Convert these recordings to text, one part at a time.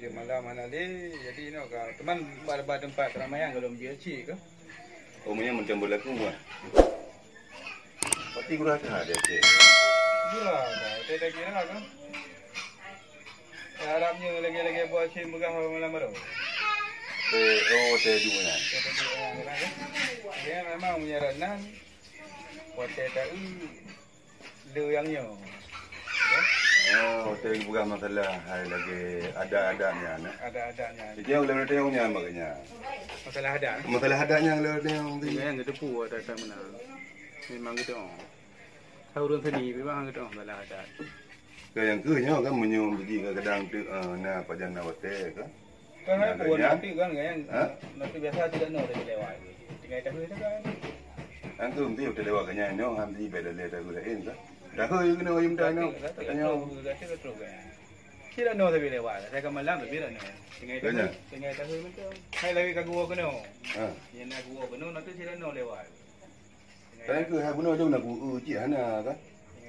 Dia malam mana le, jadi teman pada tempat ramai yang belum dia cik ke? Umumnya macam berlaku kan? Pasti kurang ada dia cik. Kurang, saya tak kira kan? Harapnya lagi buat cik megah malam baru. Saya dua kan? Dia memang punya renan. Buat saya tahu lu yang nyo. Hotel bukan masalah hari lagi ada-adanya. Ada-adanya. Jadi yang lebih tengoknya makanya. Masalah ada. Masalah adanya yang lebih tengok tu. Yang kita puas ada mana. Memang gitu. Saurun seni memang gitu masalah ada. Yang kenya kan menyum pergi ke kedang tu na pajan na hotel kan. Kan ada pun nanti kan yang nanti biasa tidak nak dari lewat. Tinggal tahu itu kan. Angku mesti hotel lewat kanya no hamdi bedale tahu lain kan. Dah kau yang kena ayam dah no. Tanya. Tidak nak tapi lewat. Saya kan malam tapi tidak nak. Tinggal tahu macam. Saya lagi kagua kena. Yang nak gua kena nanti tidak nak lewat. Tanya ke hai benar jom nak uji hana kan.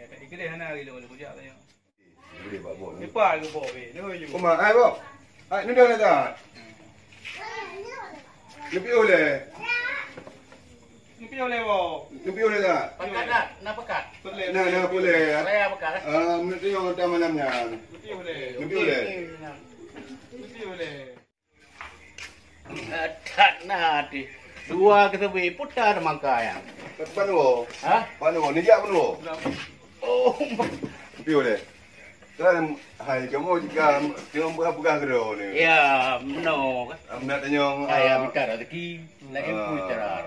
Tadi kedai hana lagi lu kerja tanya. Boleh buat bot. Cepat lu bawa be. Ni Koma, ai bo. Ai ni dah tak. Lebih oleh. Ni pi oleh bo. Lebih oleh tak? Pekat tak? Nak pekat? Boleh. Nah boleh. Saya pekat. Mesti yang dah malamnya. Lebih boleh. Lebih oleh. Lebih boleh. Tak nanti. Dua kita beri putar mangka yang. Panu. Hah? Panu. Ni dia panu. Oh. Lebih oleh. Kan hai kamu jika tengok buka kero ni. Ya, no. Nak tanya. Saya bicara rezeki. Lagi bicara.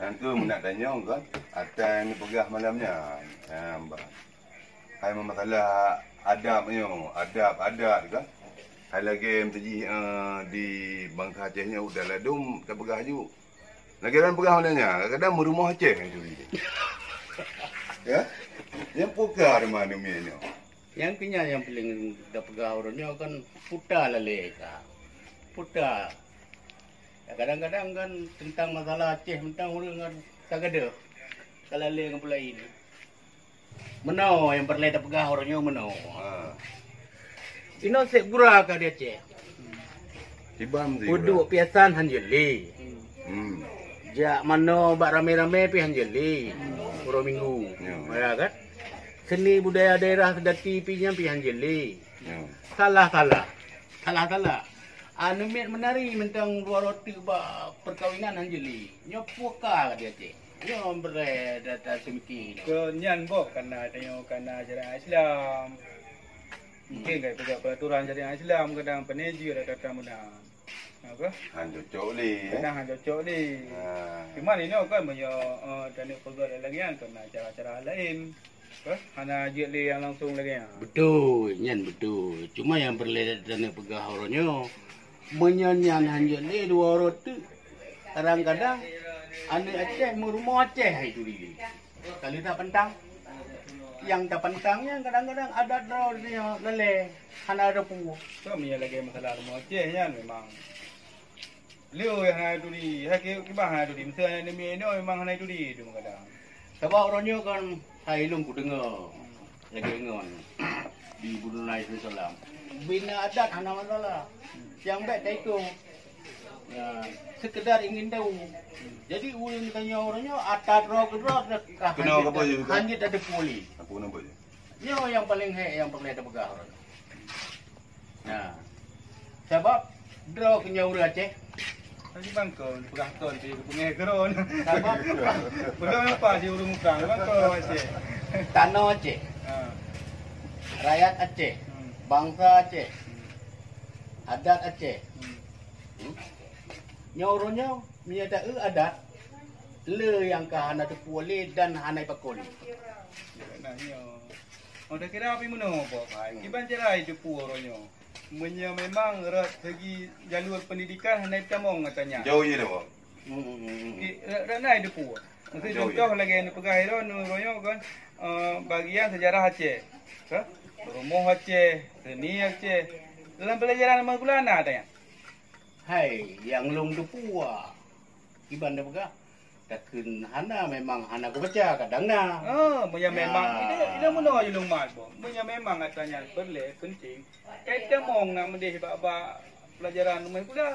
Angku nak tanya kan. Atas ni pegah malamnya. Hai masalah adabnya. Adab kan. Hai lagi mesti di Bangsa Acehnya udah ladum tak pegah ju. Lagi orang pegah malamnya. Kadang merumah Aceh itu. Ya? Yang pegah mana ni? Yang kenya yang paling dah pegah orangnya kan putar laleka. Putar. Ya, kadang-kadang kan tentang masalah Aceh, tentang orang kan tak ada. Kalau le dengan pula ini. Menau yang perlu dah pegah orangnya menau. Ino sek gura ka dia Aceh. Tibam tu. Uduk piasan hanjeli. Jak mano bak rame-rame pi hanjeli. Puro minggu. Ya kan? Seni budaya daerah sedati pinya pi hanjeli. Salah. Anu miat menari mentang dua roti ba perkawinan hanjeli. Nyo puka dia Aceh. Nyo bre data semiki. Kenyan bo karena ajaran Islam. Mungkin kai pegak peraturan ajaran Islam kadang peneji ada kata menang. Apa? Han cocok ni. Kadang han cocok ni. Cuma ini kan banyak teknik pegak lagi kan cara-cara lain. Hana jeli yang langsung lagi ya. Betul, nyan betul. Cuma yang berledat dan pegah orangnya menyanyian hanjeli dua roti. Kadang-kadang ane Aceh merumah Aceh itu dia. Kali tak pentang. Yang tak pentangnya kadang-kadang ada drone lele. Hana ada pu. Kami lagi masalah rumah Aceh kan memang. Liu yang hana itu di, haki kibah hana itu di. Misalnya ni memang hana itu di itu kadang. Sebab orangnya kan hai lung ku dengar. Lagi dengar di Brunei Darussalam. Bina adat hana masalah. Yang baik tak itu. Ya, sekedar ingin tahu. Jadi ulun tanya orangnya atat roh dekat. Kenapa apa je? Hanjit ada puli. Apa nama je? Nyo yang paling yang perlu ada pegah orang. Nah. Sebab draw ke nyaur Aceh. Nanti bangkon, pegah ton di pungai keron. Sebab Belum apa sih urung mukrang, bangkon Aceh. tanah Aceh, rakyat Aceh, bangsa Aceh, adat Aceh. Nyaurnya menyadai adat le yang ke hana tepuli dan hanai pakoli. Nah, dah kira apa mana apa? Kiban cara itu orangnya. Memang erat segi jalur pendidikan hanai tamong katanya. Jauh je dah. Rana itu pu. Mesti contoh lagi yang pegah itu orangnya kan bagian sejarah Aceh. Rumah Aceh, seni Aceh. Dalam pelajaran Magulana ada ya? Hai, yang long tu puah. Iban dah pegah. takun hana memang hana ku baca kadang na. Punya memang ini mana je lumat bo. Punya memang katanya perlu penting. Kita mong nak mendeh bab pelajaran rumah pula.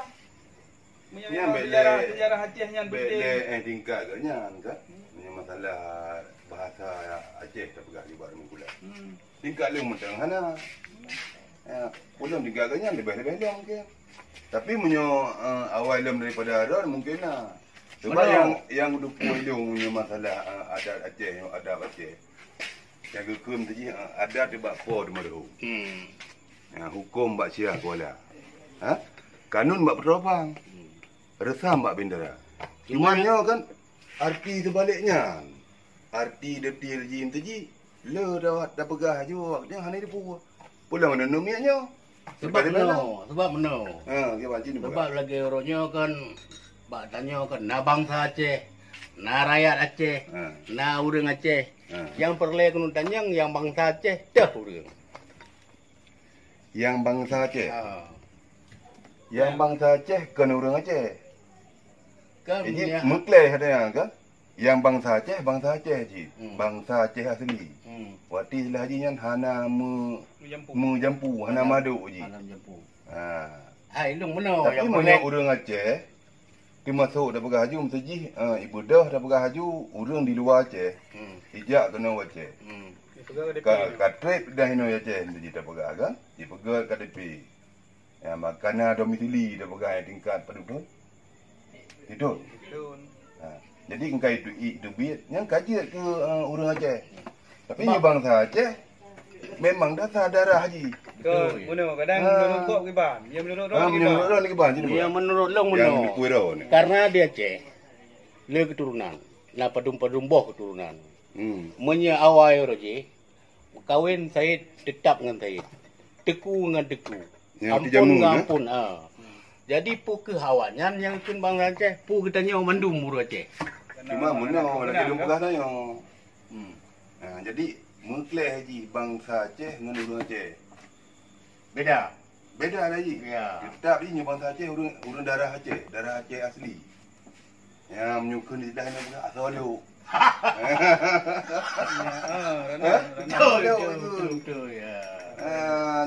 Punya memang sejarah Acehnya penting. Bele tingkat agaknya kan. Punya masalah bahasa Aceh tak pegah di buat rumah pula. Tingkat lu mentang hana. Belum tingkat agaknya lebih-lebih dia mungkin. Tapi punya awal daripada Aron mungkin lah. Sebab yang duk pulang punya masalah adat Aceh, adat Aceh. Yang hukum tadi adat dia bak po di mana. Hukum bak sia kuala. Kanun bak peropang. Resam bak bendera. Cumanya kan arti sebaliknya. Arti detil jin tadi le dah pegah je waknya hanya dia puas. Pulang mana nomianya. Sebab meno. Sebab lagi orangnya kan bak tanya kan na bangsa Aceh, na rakyat Aceh, na urang Aceh. Yang perlu kena tanya yang bangsa Aceh dah urang. Yang bangsa Aceh. Yang bangsa Aceh kena urang Aceh. Kan ini mengkleh ada yang kan? Yang bangsa Aceh je. Bangsa Aceh asli. Waktu lah je yang hana jampu, hana maduk je. Hana jampu. Ilung mana tapi mana orang Aceh dia masuk dah pegah haju mesti ibu dah pegah haju orang di luar Aceh. Ijak kena Aceh. Katrip dah ino Aceh mesti dah pegah kan? Dia pegah KTP. Makanan domisili dah pegah tingkat penduduk. Itu. Jadi engkau itu biar yang kaji ke orang Aceh. Tapi ni bangsa Aceh memang dasar darah haji. Menurut kadang menurut kiban. Yang menurut orang kiban. Yang menurut long karena dia Aceh. Le keturunan. La padum boh keturunan. Menya awal roje. Kawin saya tetap dengan saya. Teku dengan teku. Ampun. Jadi pu ke hawanyan yang kun bangsa Aceh, pu katanya mandum muru Aceh. Cuma menau lagi dum pegah tanya. Jadi mengkleh haji bangsa Aceh dengan orang Aceh. Beda lagi. Ya. Tetap ini bangsa Aceh orang darah Aceh asli. Yang menyukai di dalam pula asal dia. Betul ya.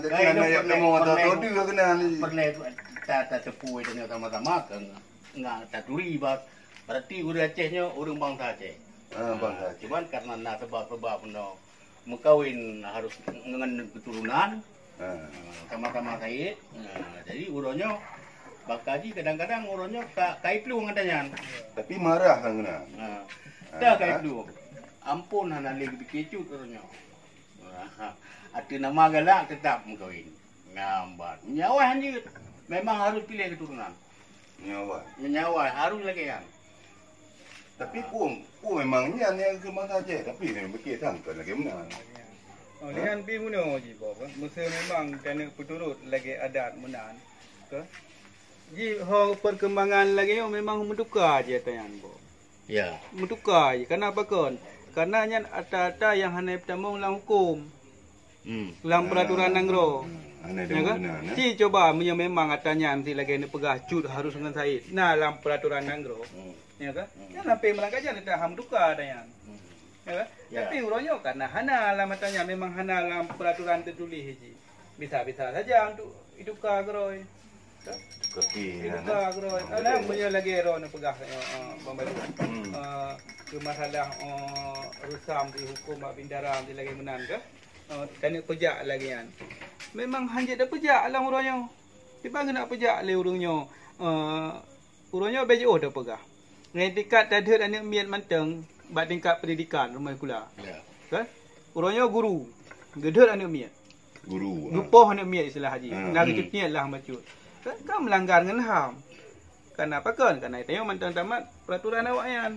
Jadi anak yang mau tahu dia kena perle tak tepu dengan sama-sama kan enggak tak turi berarti orang Acehnya orang bangsa Aceh. Bangsa Aceh. Cuman karena nak sebab-sebab benda mengkawin harus dengan keturunan sama-sama Said. Jadi urangnya bakaji kadang-kadang urangnya kai plu ngatanya. Tapi marah kan kena. Dah kai plu. Ampun hana lagi bikecut urangnya. Ada nama galak tetap mengkawin. Ngambat. Nyawa hanya memang harus pilih keturunan. Nyawa harus lagi kan. Tapi pun memangnya yang ke bangsa Aceh tapi ni berkait sangka lagi mana. Lihan pi muno ji bob. Mesti memang kena peturut lagi adat menan. Ke? Ji ho perkembangan lagi memang menduka je tayan bob. Ya. Menduka je. Kenapa kon? Karena nyan ada yang hanya bertemu dalam hukum. Dalam peraturan nangro. Ya kan? Si coba memang katanya nanti lagi ni pegah cut harus dengan Said. Nah dalam peraturan nangro. Ya kan? Kan sampai melangkah jalan dah ham duka tayan. Ya kan? Tapi urangnya karena hana lah matanya memang hana dalam peraturan tertulis je. Bisa-bisa saja untuk iduka geroi. Kopi. Iduka geroi. Ada punya lagi ro nak pegah membantu. Ke masalah rusam di hukum bindara di lagi menan ke? Kena pejak lagi kan. Memang hanya dah pejak lah urangnya. Tiba kena pejak le urangnya. Urangnya BJO dah pegah. Dengan tingkat tadi anak miat manteng bak tingkat pendidikan rumah kula. Ya. Kan? Urangnya guru. Gedut anak miat. Guru. Lupa anak miat istilah haji. Nak kecil lah macut. Kan melanggar dengan HAM. Kenapa kan? Karena itu manteng tamat peraturan awak yan.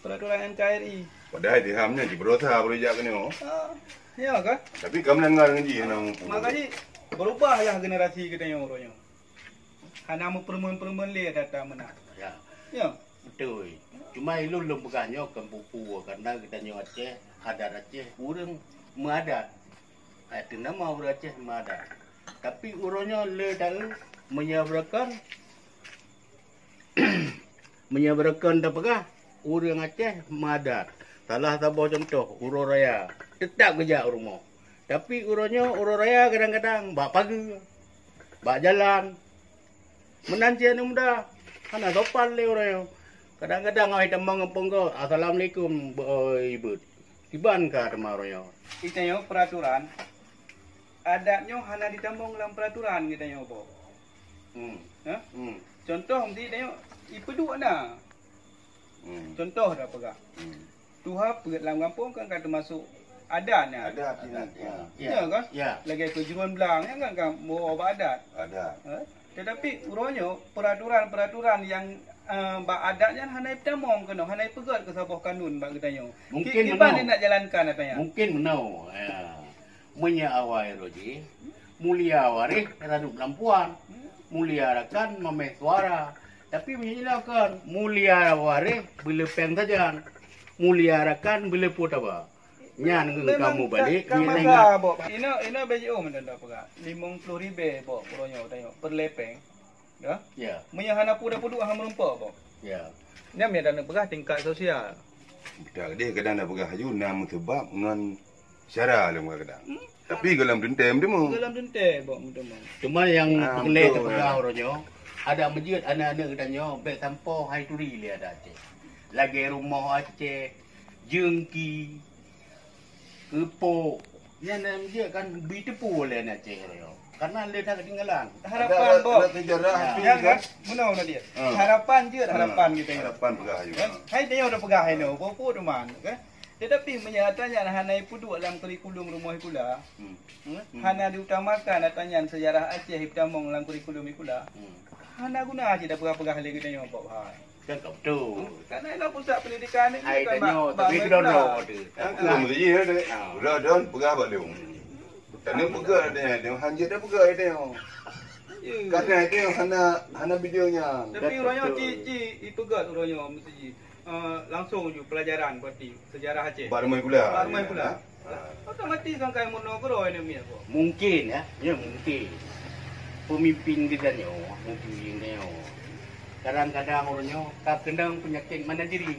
Peraturan NKRI. Padahal di HAM-nya di berosa boleh jak kena. Ya kan? Tapi kamu dengar ngaji nak. Makanya berubahlah generasi kita yang orangnya. Hana mu perempuan-perempuan le datang menang. Ya. Ya. Betul. Cuma ilmu belum pegahnya kempupu karena kita nyawa Aceh, adat Aceh, urang mengadat. Itu nama orang Aceh mengadat. Tapi urangnya le tahu menyebarkan dah pegah orang Aceh madat. Salah satu contoh, Uro Raya. Tetap kerja rumah. Tapi uronya, Uro Raya kadang-kadang bak pagi, bak jalan. Menanti anu muda. Kana sopan le uronya. Kadang-kadang ai tambang ngepengko, assalamualaikum ibu. Tiban ka tema uronya. Kita yo peraturan adatnya hana ditambung dalam peraturan kita yo apa. Ha? Contoh mesti tengok ipedu ana. Contoh dah pegah. Tuha pegat dalam kampung kan kata masuk adatnya. Ada Ya kan? Ya. Lagi kejuruan belang kan mau obat adat. Ada. Ha? Tetapi uronyo peraturan-peraturan yang bak adatnya hanai tamong kena hanai pegat ke sabah kanun bak katanya. Mungkin kita menau. nak jalankan katanya. Mungkin menau. Menya awai roji. Mulia warih raduk lampuan. Mulia rakan memeh suara. Tapi menyenakan mulia warih bila peng saja. Mulia rakan bila put apa. Nyan kamu balik. Kamera bok. Ina BJO mana dah pegak. 50,000 bok puronyo tengok per lepeng. Ya. Ya. Menya hana puda-pudu hang merempak bok. Ya. Ni amnya dah pegah tingkat sosial. Tak dia kadang dah pegah haju nama sebab dengan syara lah kadang. Tapi dalam dentem dia mu. Dalam dente bok mudah mah. Cuma yang Ah, kelih betul, terpegah orangnya. Ada masjid anak-anak katanya. Bek sampah hai turi dia ada Aceh. Lagi rumah Aceh. Jengki. Kepok. Yang dalam masjid kan beritepu oleh anak Aceh. Karena dia dah ketinggalan. Harapan bok. Ada sejarah Ya. tu Yang kan. kan menau na dia. Ah. Harapan je harapan kita ni. Harapan pegah haju. Kan? Hai tengok dah pegah hai no. Popo tu man kan. Tetapi menyatakan hanai pudu dalam kurikulum rumah pula. Hana diutamakan datanya sejarah Aceh hitamong dalam kurikulum pula. Hana guna aja dah pegah-pegah lagi kita nyok bok hai. Kan kau betul. Karena ialah pusat pendidikan ni Hai bukan tanya. bak- Tapi bak- kita pula. dah ada. Aku mesti je ada. Dah don pegah balik leung. Tak ada pegah dia hanja dah pegah dia. Ya. Kadang dia hana videonya. Tapi orangnya ci ipegat orangnya mesti langsung je pelajaran berarti sejarah Aceh. Bar mai pula. Bar mai pula. Otomatis kan kai monogro ini mi apa. Mungkin ya. Ya mungkin. Pemimpin kita ni. Pemimpin dia. Kadang-kadang orangnya tak kendang penyakit mana diri.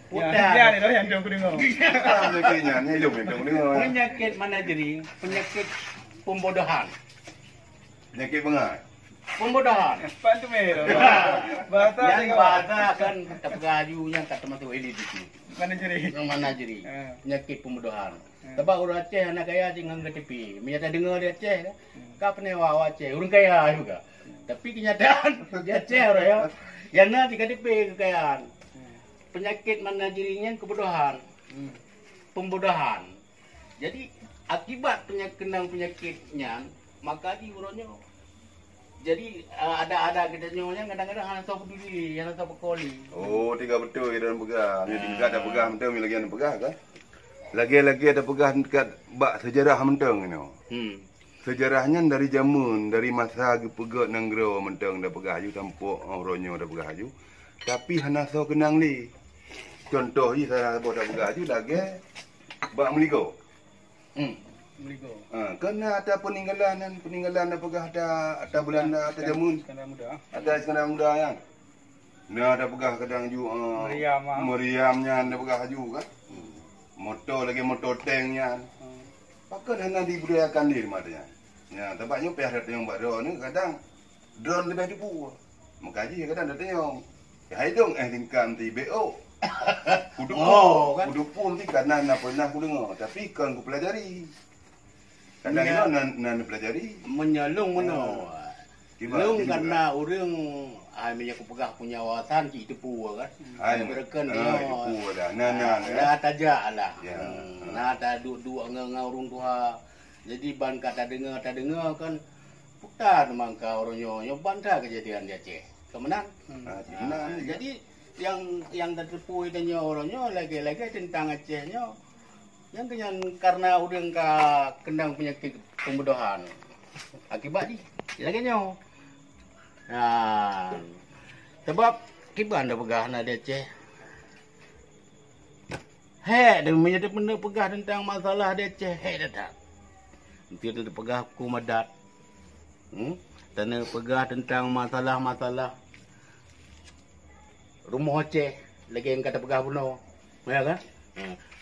Ya, ni dah yang dia aku dengar. Dia kenya ni hidup ni tengok dengar. Penyakit mana diri? Penyakit pembodohan. Penyakit bengat. Pembodohan. Pak tu merah. Bahasa Yang dia bahasa kan tak pegaju yang tak termasuk elit itu. mana jadi. Yang mana jadi? Ha. Penyakit pembodohan. Sebab orang Aceh anak kaya dengan KTP. Menyata dengar dia Aceh. Kau pernah awak Aceh. Orang kaya juga. Tapi kenyataan dia Aceh orang ya. Yang nanti KTP kekayaan. Penyakit mana dirinya kebodohan. Pembodohan. Jadi akibat penyakitnya maka di urutnya. Jadi ada katanya kadang-kadang hanya tahu peduli, hanya tahu pekoli. Oh, tiga betul dia dalam pegah. Ni tingkat ada pegah mentang lagi ada pegah kan. Lagi-lagi ada pegah dekat bak sejarah mentang ni. Sejarahnya dari zaman, dari masa pegat nanggro mentang dah pegah haju tampuk orangnya dah pegah haju. Tapi hana so kenang ni. Contoh ni saya buat dah pegah haju lagi bak meligo. Meligo. Kena ada peninggalan dah pegah ada Belanda ada jamun. Sekarang muda. Ada sekarang muda yang. Nah ada pegah kadang ju Meriam, ah. Meriamnya ada pegah haju kan. Motor lagi motor tanknya. Pakai hana dibudayakan di matanya. Ya, tempatnya pihak datang buat drone ni kadang drone lebih tipu. Makaji kadang datang yang hai dong tingkam ti BO. Kudu Oh, kan? kudu pun ti karena nak pernah ku dengar tapi kan ku pelajari. Kadang Ya. itu nan pelajari. Menyalung mana? Kibat, Lung kibat. karena orang punya pegah punya wawasan ci tepu kan. Ai Berken tipu dah. Nah. Dah tajak lah. Ya. Nah tak duduk ngau urung tuha. Jadi ban kata dengar kan putar mangka orangnya bantah kejadian dia Aceh. Kemenang. Nah, Jadi yang tertipu itu orangnya lagi-lagi tentang Acehnya yang karena orang kendang penyakit pembodohan akibat ni lagi nyo. Nah, sebab kiban dah pegah nak dia Aceh. Dia menjadi benda pegah tentang masalah dia Aceh. Dah tak. Nanti dia pegah hukum adat. Tanda pegah tentang masalah-masalah rumah Aceh. lagi yang kata pegah puno. Ya kan?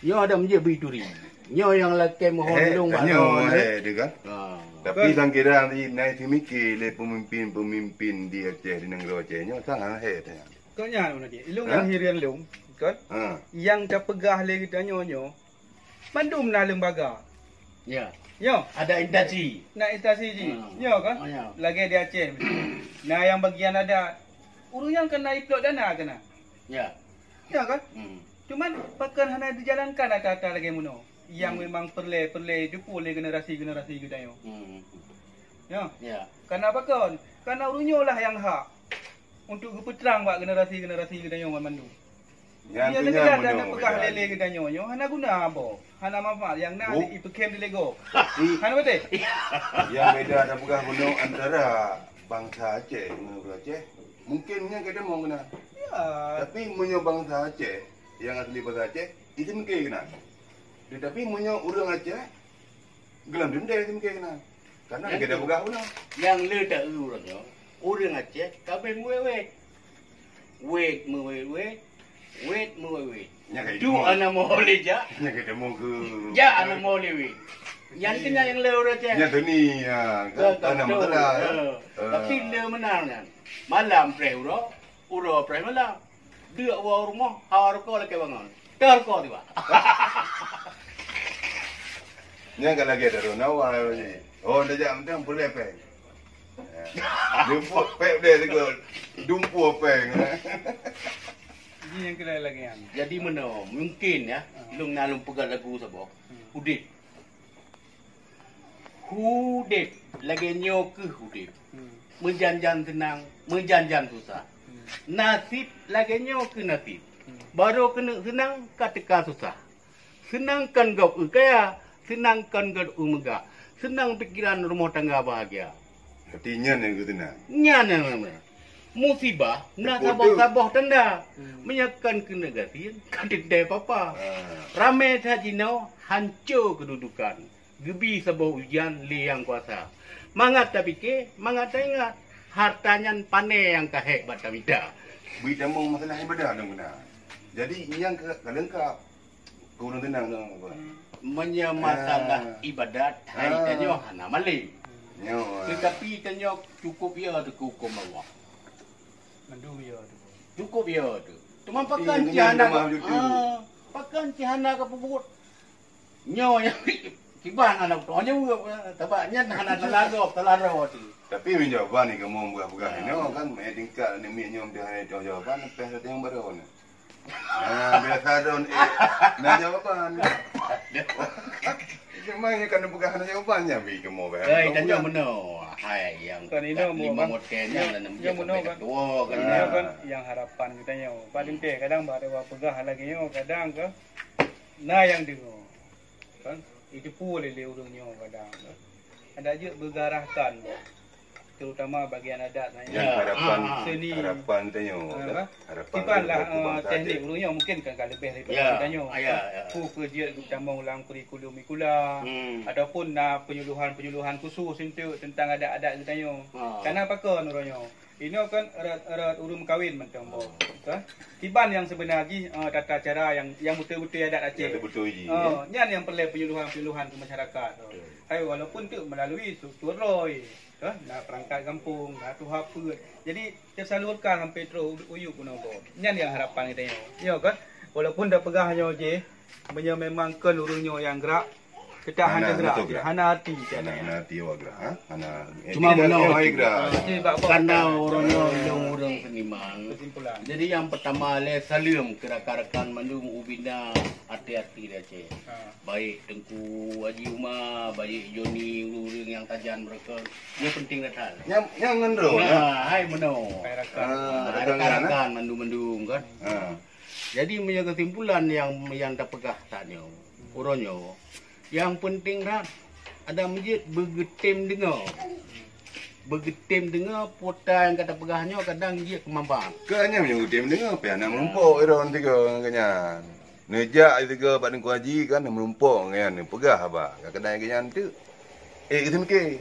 Nyo ada menje bituri. Nyo yang laki mohon dong Nyo dia kan. Ha. Tapi sangkira di naik timiki le pemimpin di Aceh di negara Aceh nyo sangat tanya. Kau nyano nanti. Ilung yang hirian lung. Kan? Yang dah pegah le kita nyo. Mandum na lembaga. Ya. Yo. Ada intasi. Nak intasi ji. Yo kan? Lagi di Aceh. Nah yang bagian ada urus yang kena iplot dana kena. Ya. Ya kan? Cuman pakan hanya dijalankan ada lagi muno. Yang memang perle jupu oleh generasi kita yo. Ya. Ya. Karena apa kan? Karena urunyo lah yang hak untuk keputrang buat generasi kita yo mandu. Yang tu nya muno. Pegah lele kita yo. Hana guna apa? Hana manfaat yang nak ipekem di Lego. Hana betul? Yang beda ada pegah muno antara bangsa Aceh dengan Aceh. Mungkinnya kita mau kena. Ya. Tapi munyo bangsa Aceh yang asli bahasa Aceh itu mungkin kena. Tetapi munyo orang Aceh gelam denda itu mungkin kena. Karena kita pegah muno. Yang le tak urangnya. Orang Aceh kabeh muwe. Wait muwe. Tu ana mau leja. Nya kita mau ke. Ya ana mau lewe. Yang kena yang le orang Aceh. Nya tu ni ya. Kan masalah. Tapi le menang kan. Malam prehuro, uro preh malam. Dia wa rumah har ko leke bangun. Tar ko tiba. Nya kan lagi ada ronawa ni. Oh dah jam tu boleh pe. Dumpu pe dia tu. Dumpu pe. Ini yang kena lagi yang. Jadi mana mungkin ya, lung nalung pegang lagu sabo. Hudit lagi nyok ke hudit. Menjanjan senang, menjanjan susah. Nasib lagi nyok ke nasib. Baru kena senang ketika susah. Senangkan kau kaya, senangkan kau megah. Senang pikiran rumah tangga bahagia. Artinya ni gitu nak. Nyana musibah nak sabah tanda menyakan kenegasin kadek dai papa ramai tajino hancur kedudukan gebi sabah ujian liang kuasa mangat tapi ke mangat ingat hartanya pane yang kahek batamida Berita mau masalah ibadah dong benar. Jadi yang kelengkap kurang tenang dong. Masalah ibadat hai tanyo hana mali. Nyo. Tetapi tanyo cukup ya tu hukum Allah. Mandu ya tu. Cukup ya tu. Cuma pakan cihana. Pakan cihana ke puput. Nyo yang kiban anak tu. Hanya tabaknya hana telaro tu. Tapi jawapan ni kamu buka-buka ni kan main tingkat ni mi nyom dia ni jawapan pes yang baru ni. Biasa don nak jawapan. Memangnya kan buka hana jawapannya bi kamu be. Tanya mana? Hai yang kan ini mau modelnya dan yang mana kan? Kan yang harapan kita nyo. Paling teh kadang baru pegah lagi nyo kadang ke. Nah yang dengar. Kan itu pun le urang nyo kadang. Ada je bergarahkan. Terutama bagian adat yang harapan seni harapan tanyo harapan tibalah teknik urangnya mungkin kan lebih daripada tanyo ku kerja utama ulang kurikulum ikula ataupun penyuluhan khusus untuk tentang adat-adat tanyo karena apa kan urangnya ini kan erat urung kawin macam kan tiban yang sebenarnya tata cara yang betul-betul adat Aceh betul ji nyan yang perlu penyuluhan ke masyarakat ai walaupun tu melalui struktur roy nak perangkat kampung, nak tuhap apa. Jadi tersalurkan sampai terus uyuk pun apa. Ini yang harapan kita yo. Ya kan? Walaupun dah pegahnya je, memang kan urungnya yang gerak. Kita hanya gerak, hana hati. Hana hati awak gerak, hana. Cuma menolak gerak. Karena orang seniman. Kesimpulan. Jadi yang pertama le salim kerakan mandum ubina hati-hati dia Aceh. Baik Tengku Haji Umar, baik Joni urang yang tajan mereka. Dia penting datang. Yang ngendro. Hai meno. Kerakan mandum kan. Jadi punya kesimpulan yang dah pegah tanyo. Uronyo. Yang penting dah ada masjid bergetem dengar. Bergetem dengar pota yang kata pegahnya kadang dia kemampuan. Kanya punya getem dengar apa nak menumpuk iron tiga kanya. Nejak tiga Pak Tengku Haji kan menumpuk kan pegah apa. Kadang kanya tu. Kita mikir.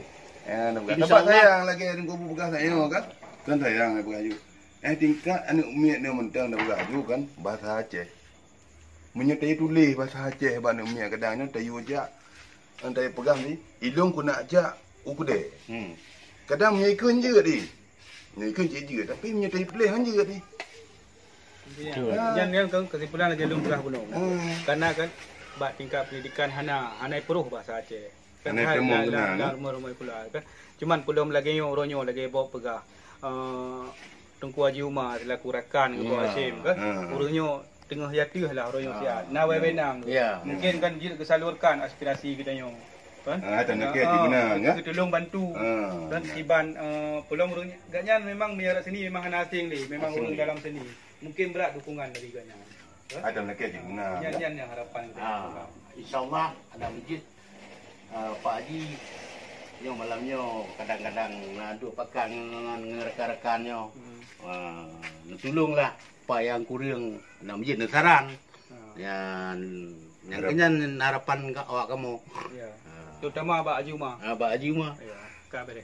Dapat sayang lagi Tengku pegah saya kan. Kan sayang pegah you. Tingkat anak umi ni mentang dah beraju kan bahasa Aceh. Menyertai tulis bahasa Aceh ba anak umi kadangnya tayu ajak. Antai pegang ni, ilung ku nak ajak ukude. Kadang menyikun je di. Menyikun je tapi menyertai tulis kan je di. Yang kan kesimpulan lagi belum berah belum. Karena kan bak tingkat pendidikan hana peruh bahasa Aceh. Hanai temu guna. Rumah pula kan. Cuman belum lagi ronyo lagi bawa pegah. Tengku Haji Umar selaku rakan dengan Pak Hashim kan. Urunyo tengah jatuh lah ronyo siat. Nawai benang. Mungkin kan dia kesalurkan aspirasi kita nyo. Kan? Tak nak ke guna ya. Tolong bantu. Dan tiban pelong urunnya gaknya memang menyarat seni memang hana asing ni. Memang urung dalam seni. Mungkin berat dukungan dari gaknya. Ada nak ke guna. Yang harapan kita. InsyaAllah ada masjid Pak Haji yang malamnya kadang-kadang duk pakai dengan rekan-rekannya. Tolonglah Pak yang kurang nak masjid nak sarang. Yang kenyan harapan awak kamu. Ya. Terutama Abah Haji Umar. Abah Haji Umar. Ya. Kabar.